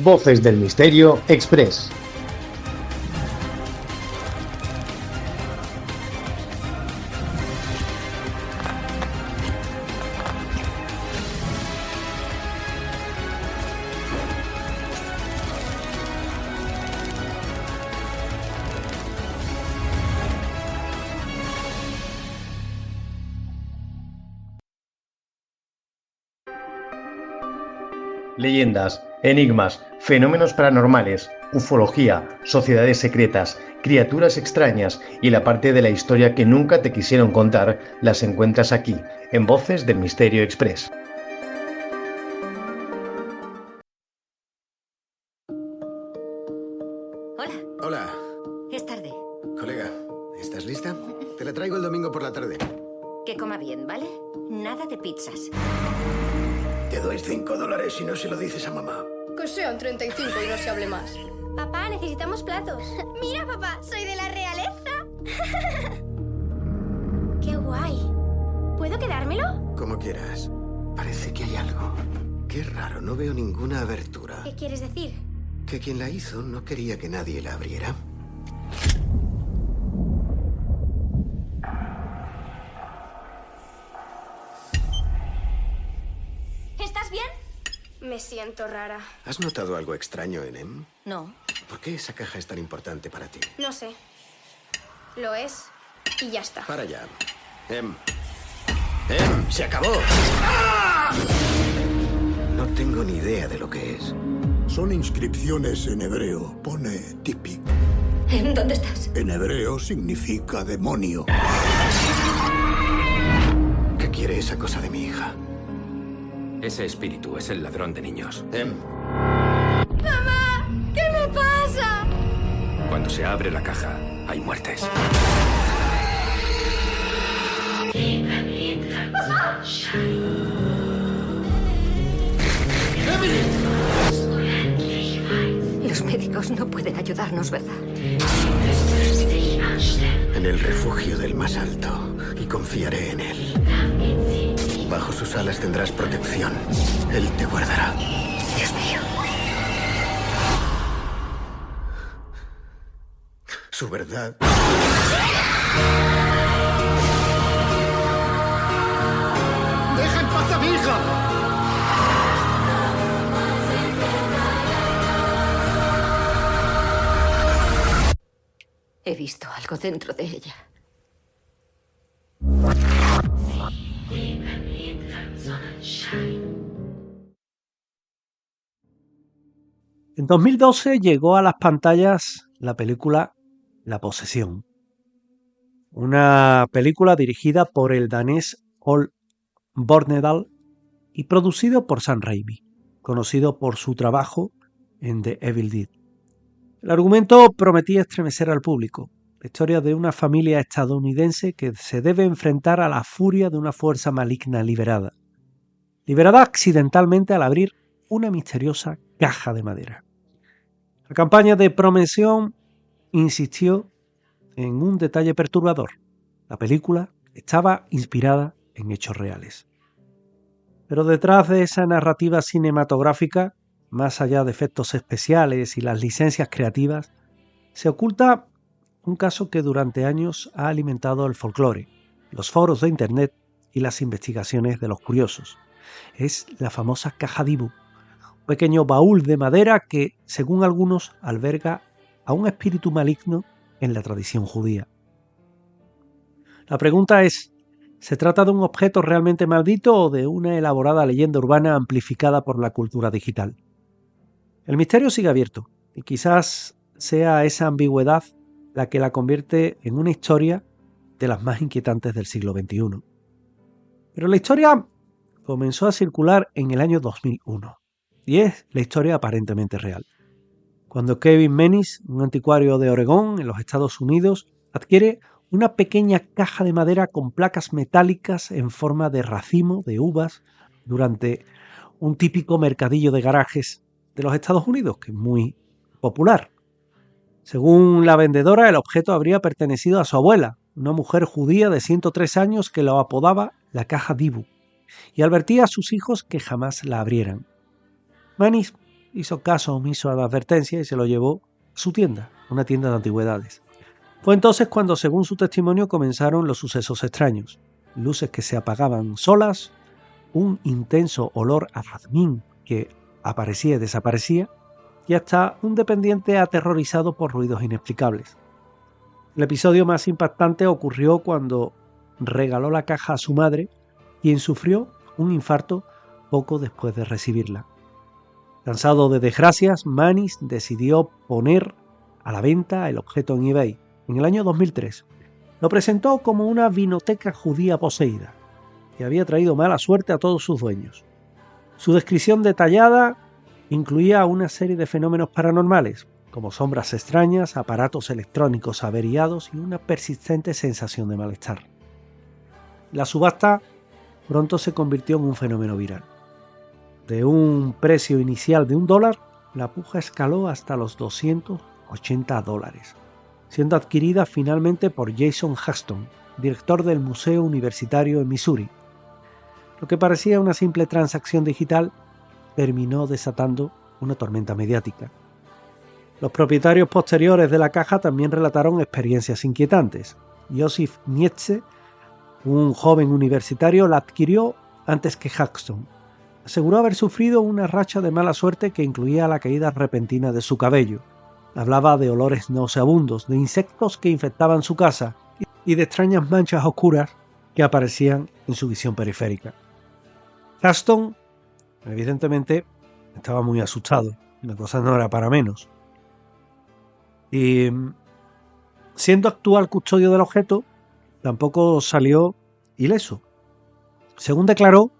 Voces del Misterio Express. Leyendas, enigmas, fenómenos paranormales, ufología, sociedades secretas, criaturas extrañas y la parte de la historia que nunca te quisieron contar las encuentras aquí, en Voces del Misterio Express. Hola. Hola. Es tarde. Colega, ¿estás lista? Te la traigo el domingo por la tarde. Que coma bien, ¿vale? Nada de pizzas. Te doy $5 si no se lo dices a mamá. Que sean 35 y no se hable más. Papá, necesitamos platos. Mira, papá, soy de la realeza. ¡Qué guay! ¿Puedo quedármelo? Como quieras. Parece que hay algo. Qué raro, no veo ninguna abertura. ¿Qué quieres decir? Que quien la hizo no quería que nadie la abriera. ¿Estás bien? Me siento rara. ¿Has notado algo extraño en Em? No. ¿Por qué esa caja es tan importante para ti? No sé. Lo es y ya está. Para ya. Em. Em, se acabó. ¡Ah! No tengo ni idea de lo que es. Son inscripciones en hebreo. Pone Tipik. ¿Dónde estás? En hebreo significa demonio. ¿Qué quiere esa cosa de mi hija? Ese espíritu es el ladrón de niños. Em. ¡Mamá! ¿Qué me pasa? Cuando se abre la caja, hay muertes. Los médicos no pueden ayudarnos, ¿verdad? En el refugio del más alto, y confiaré en él. Bajo sus alas tendrás protección. Él te guardará. Dios mío. Su verdad. ¡Deja en paz a mi hija! He visto algo dentro de ella. En 2012 llegó a las pantallas la película La Posesión, una película dirigida por el danés Paul Bornedal y producido por Sam Raimi, conocido por su trabajo en The Evil Dead. El argumento prometía estremecer al público, la historia de una familia estadounidense que se debe enfrentar a la furia de una fuerza maligna liberada accidentalmente al abrir una misteriosa caja de madera. La campaña de promoción insistió en un detalle perturbador. La película estaba inspirada en hechos reales. Pero detrás de esa narrativa cinematográfica, más allá de efectos especiales y las licencias creativas, se oculta un caso que durante años ha alimentado el folclore, los foros de internet y las investigaciones de los curiosos. Es la famosa caja Dibu, un pequeño baúl de madera que, según algunos, alberga a un espíritu maligno en la tradición judía. La pregunta es, ¿se trata de un objeto realmente maldito o de una elaborada leyenda urbana amplificada por la cultura digital? El misterio sigue abierto y quizás sea esa ambigüedad la que la convierte en una historia de las más inquietantes del siglo XXI. Pero la historia comenzó a circular en el año 2001 y es la historia aparentemente real. Cuando Kevin Menis, un anticuario de Oregón, en los Estados Unidos, adquiere una pequeña caja de madera con placas metálicas en forma de racimo de uvas durante un típico mercadillo de garajes de los Estados Unidos, que es muy popular. Según la vendedora, el objeto habría pertenecido a su abuela, una mujer judía de 103 años que lo apodaba la caja Dibu, y advertía a sus hijos que jamás la abrieran. Manis hizo caso omiso a la advertencia y se lo llevó a su tienda, una tienda de antigüedades. Fue entonces cuando, según su testimonio, comenzaron los sucesos extraños. Luces que se apagaban solas, un intenso olor a jazmín que aparecía y desaparecía, y hasta un dependiente aterrorizado por ruidos inexplicables. El episodio más impactante ocurrió cuando regaló la caja a su madre, quien sufrió un infarto poco después de recibirla. Cansado de desgracias, Mannis decidió poner a la venta el objeto en eBay en el año 2003. Lo presentó como una vinoteca judía poseída, que había traído mala suerte a todos sus dueños. Su descripción detallada incluía una serie de fenómenos paranormales, como sombras extrañas, aparatos electrónicos averiados y una persistente sensación de malestar. La subasta pronto se convirtió en un fenómeno viral. De un precio inicial de $1, la puja escaló hasta los $280, siendo adquirida finalmente por Jason Haxton, director del Museo Universitario en Missouri. Lo que parecía una simple transacción digital terminó desatando una tormenta mediática. Los propietarios posteriores de la caja también relataron experiencias inquietantes. Joseph Nietzsche, un joven universitario, la adquirió antes que Haxton. Aseguró haber sufrido una racha de mala suerte que incluía la caída repentina de su cabello. Hablaba de olores nauseabundos, de insectos que infectaban su casa y de extrañas manchas oscuras que aparecían en su visión periférica. Haxton, evidentemente, estaba muy asustado. La cosa no era para menos. Y siendo actual custodio del objeto, tampoco salió ileso. Según declaró,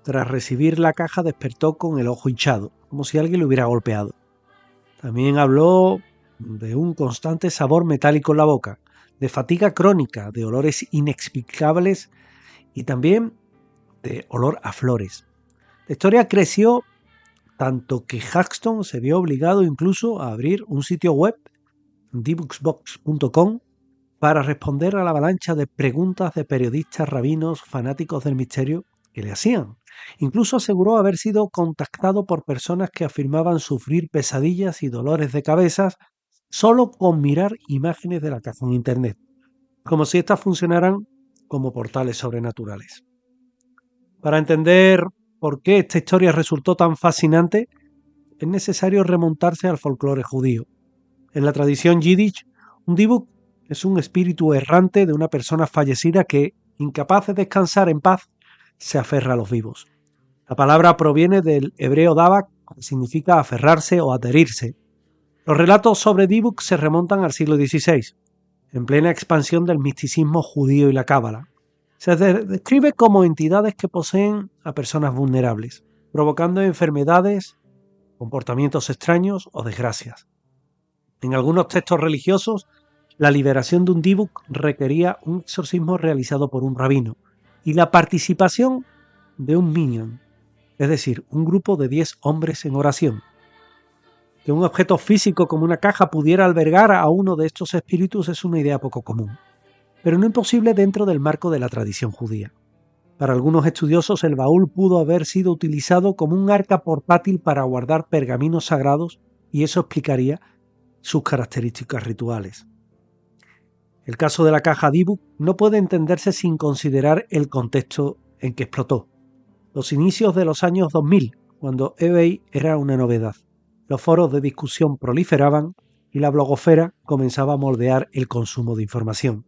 tras recibir la caja despertó con el ojo hinchado, como si alguien lo hubiera golpeado. También habló de un constante sabor metálico en la boca, de fatiga crónica, de olores inexplicables y también de olor a flores. La historia creció tanto que Haxton se vio obligado incluso a abrir un sitio web, dbooksbox.com, para responder a la avalancha de preguntas de periodistas, rabinos, fanáticos del misterio que le hacían. Incluso aseguró haber sido contactado por personas que afirmaban sufrir pesadillas y dolores de cabeza solo con mirar imágenes de la caja en internet, como si éstas funcionaran como portales sobrenaturales. Para entender por qué esta historia resultó tan fascinante, es necesario remontarse al folclore judío. En la tradición yiddish, un dibuk es un espíritu errante de una persona fallecida que, incapaz de descansar en paz, se aferra a los vivos. La palabra proviene del hebreo dabak, que significa aferrarse o adherirse. Los relatos sobre dibuk se remontan al siglo XVI, en plena expansión del misticismo judío y la cábala. Se describe como entidades que poseen a personas vulnerables, provocando enfermedades, comportamientos extraños o desgracias. En algunos textos religiosos, la liberación de un dibuk requería un exorcismo realizado por un rabino y la participación de un minyan, es decir, un grupo de 10 hombres en oración. Que un objeto físico como una caja pudiera albergar a uno de estos espíritus es una idea poco común, pero no imposible dentro del marco de la tradición judía. Para algunos estudiosos, el baúl pudo haber sido utilizado como un arca portátil para guardar pergaminos sagrados y eso explicaría sus características rituales. El caso de la caja dibuk no puede entenderse sin considerar el contexto en que explotó. Los inicios de los años 2000, cuando eBay era una novedad. Los foros de discusión proliferaban y la blogosfera comenzaba a moldear el consumo de información.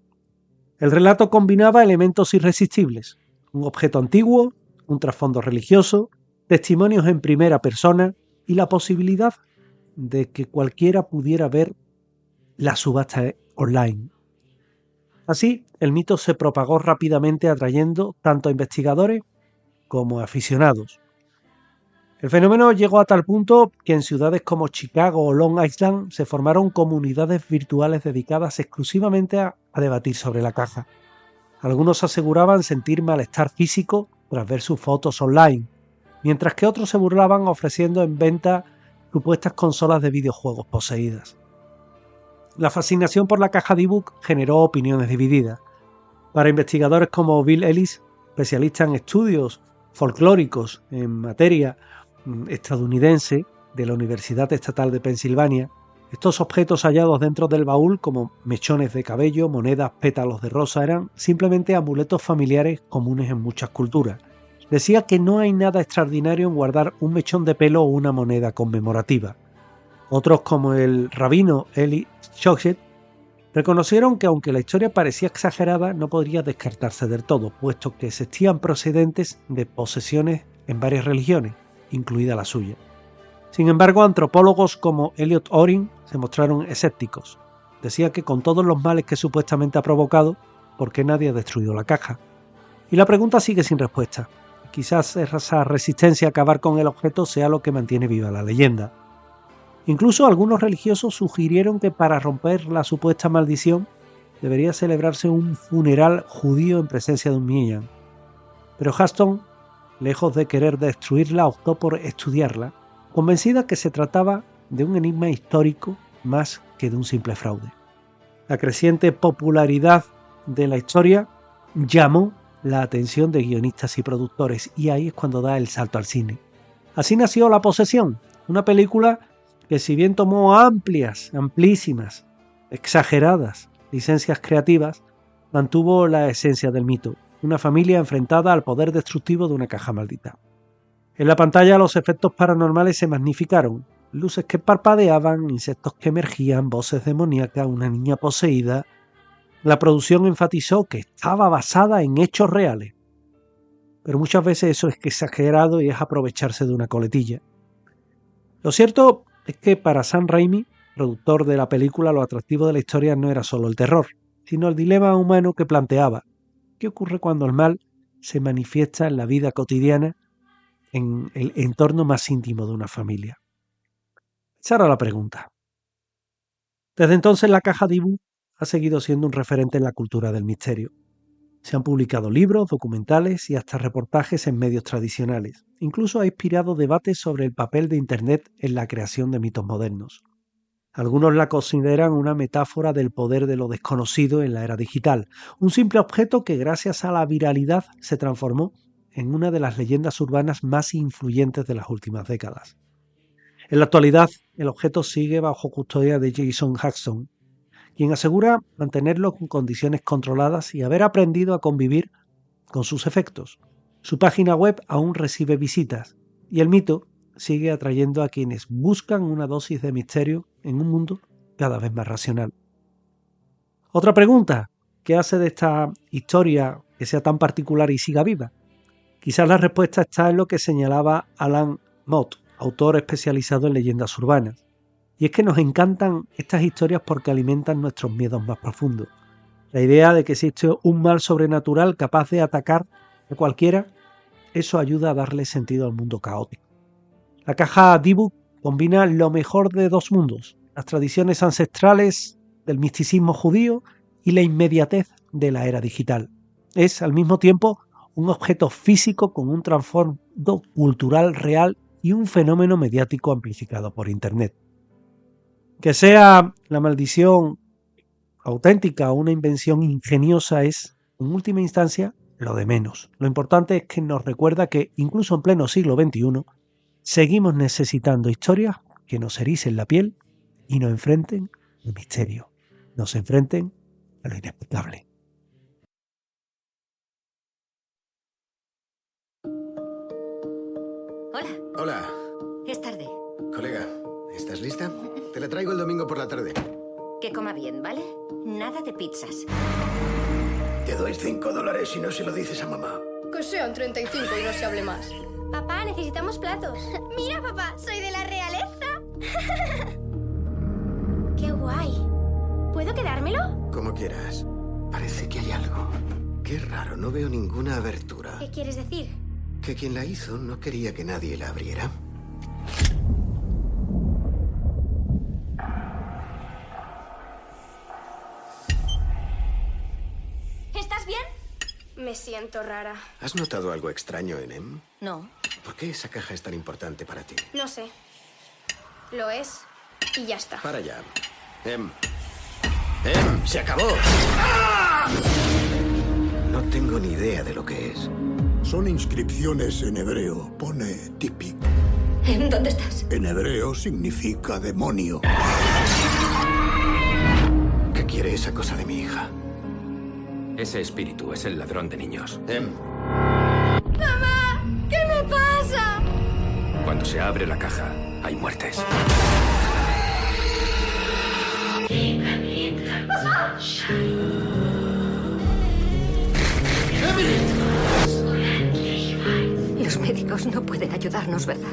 El relato combinaba elementos irresistibles: un objeto antiguo, un trasfondo religioso, testimonios en primera persona y la posibilidad de que cualquiera pudiera ver la subasta online. Así, el mito se propagó rápidamente atrayendo tanto a investigadores como a aficionados. El fenómeno llegó a tal punto que en ciudades como Chicago o Long Island se formaron comunidades virtuales dedicadas exclusivamente a debatir sobre la caja. Algunos aseguraban sentir malestar físico tras ver sus fotos online, mientras que otros se burlaban ofreciendo en venta supuestas consolas de videojuegos poseídas. La fascinación por la caja dibuk generó opiniones divididas. Para investigadores como Bill Ellis, especialista en estudios folclóricos en materia estadounidense, de la Universidad Estatal de Pensilvania, estos objetos hallados dentro del baúl, como mechones de cabello, monedas, pétalos de rosa, eran simplemente amuletos familiares comunes en muchas culturas. Decía que no hay nada extraordinario en guardar un mechón de pelo o una moneda conmemorativa. Otros, como el rabino Eli Shochet, reconocieron que aunque la historia parecía exagerada, no podría descartarse del todo, puesto que existían procedentes de posesiones en varias religiones, incluida la suya. Sin embargo, antropólogos como Elliot Oren se mostraron escépticos. Decía que con todos los males que supuestamente ha provocado, ¿por qué nadie ha destruido la caja? Y la pregunta sigue sin respuesta. Quizás esa resistencia a acabar con el objeto sea lo que mantiene viva la leyenda. Incluso algunos religiosos sugirieron que para romper la supuesta maldición debería celebrarse un funeral judío en presencia de un Minyan. Pero Huston, lejos de querer destruirla, optó por estudiarla, convencida que se trataba de un enigma histórico más que de un simple fraude. La creciente popularidad de la historia llamó la atención de guionistas y productores, y ahí es cuando da el salto al cine. Así nació La Posesión, una película que, si bien tomó amplísimas, exageradas licencias creativas, mantuvo la esencia del mito, una familia enfrentada al poder destructivo de una caja maldita. En la pantalla los efectos paranormales se magnificaron, luces que parpadeaban, insectos que emergían, voces demoníacas, una niña poseída. La producción enfatizó que estaba basada en hechos reales, pero muchas veces eso es exagerado y es aprovecharse de una coletilla. Lo cierto es que para Sam Raimi, productor de la película, lo atractivo de la historia no era solo el terror, sino el dilema humano que planteaba. ¿Qué ocurre cuando el mal se manifiesta en la vida cotidiana, en el entorno más íntimo de una familia? Esa era la pregunta. Desde entonces la caja Dibu ha seguido siendo un referente en la cultura del misterio. Se han publicado libros, documentales y hasta reportajes en medios tradicionales. Incluso ha inspirado debates sobre el papel de Internet en la creación de mitos modernos. Algunos la consideran una metáfora del poder de lo desconocido en la era digital, un simple objeto que gracias a la viralidad se transformó en una de las leyendas urbanas más influyentes de las últimas décadas. En la actualidad, el objeto sigue bajo custodia de Jason Hudson, quien asegura mantenerlo en condiciones controladas y haber aprendido a convivir con sus efectos. Su página web aún recibe visitas y el mito sigue atrayendo a quienes buscan una dosis de misterio en un mundo cada vez más racional. Otra pregunta, ¿qué hace de esta historia que sea tan particular y siga viva? Quizás la respuesta está en lo que señalaba Alan Mott, autor especializado en leyendas urbanas. Y es que nos encantan estas historias porque alimentan nuestros miedos más profundos. La idea de que existe un mal sobrenatural capaz de atacar a cualquiera, eso ayuda a darle sentido al mundo caótico. La caja Dibu combina lo mejor de dos mundos, las tradiciones ancestrales del misticismo judío y la inmediatez de la era digital. Es, al mismo tiempo, un objeto físico con un trasfondo cultural real y un fenómeno mediático amplificado por Internet. Que sea la maldición auténtica o una invención ingeniosa es, en última instancia, lo de menos. Lo importante es que nos recuerda que, incluso en pleno siglo XXI, seguimos necesitando historias que nos ericen la piel y nos enfrenten al misterio, nos enfrenten a lo inexplicable. Hola. Hola, Es tarde. colega. ¿Estás lista? Te la traigo el domingo por la tarde. Que coma bien, ¿vale? Nada de pizzas. Te doy $5 si no se lo dices a mamá. Que sean 35 y no se hable más. Papá, necesitamos platos. Mira, papá, soy de la realeza. ¡Qué guay! ¿Puedo quedármelo? Como quieras. Parece que hay algo. Qué raro, no veo ninguna abertura. ¿Qué quieres decir? Que quien la hizo no quería que nadie la abriera. ¿Estás bien? Me siento rara. ¿Has notado algo extraño en Em? No. ¿Por qué esa caja es tan importante para ti? No sé. Lo es y ya está. Para allá. Em. ¡Em! ¡Se acabó! ¡Ah! No tengo ni idea de lo que es. Son inscripciones en hebreo. Pone Tipik. ¿Dónde estás? En hebreo significa demonio. ¿Qué quiere esa cosa de mi hija? Ese espíritu es el ladrón de niños. ¡Mamá! ¿Qué me pasa? Cuando se abre la caja, hay muertes. Los médicos no pueden ayudarnos, ¿verdad?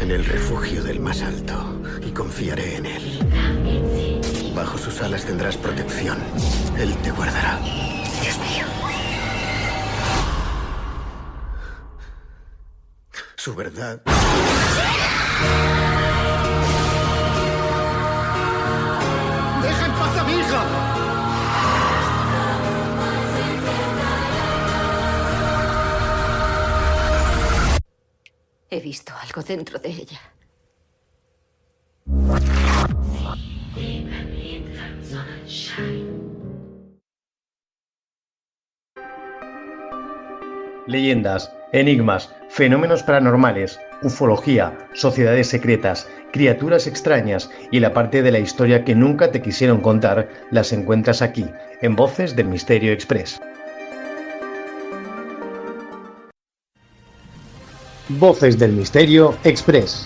En el refugio del más alto, y confiaré en él. Bajo sus alas tendrás protección. Él te guardará. Dios mío. Su verdad. ¡Deja en paz a mi hija! He visto algo dentro de ella. Leyendas, enigmas, fenómenos paranormales, ufología, sociedades secretas, criaturas extrañas y la parte de la historia que nunca te quisieron contar las encuentras aquí, en Voces del Misterio Express. Voces del Misterio Express.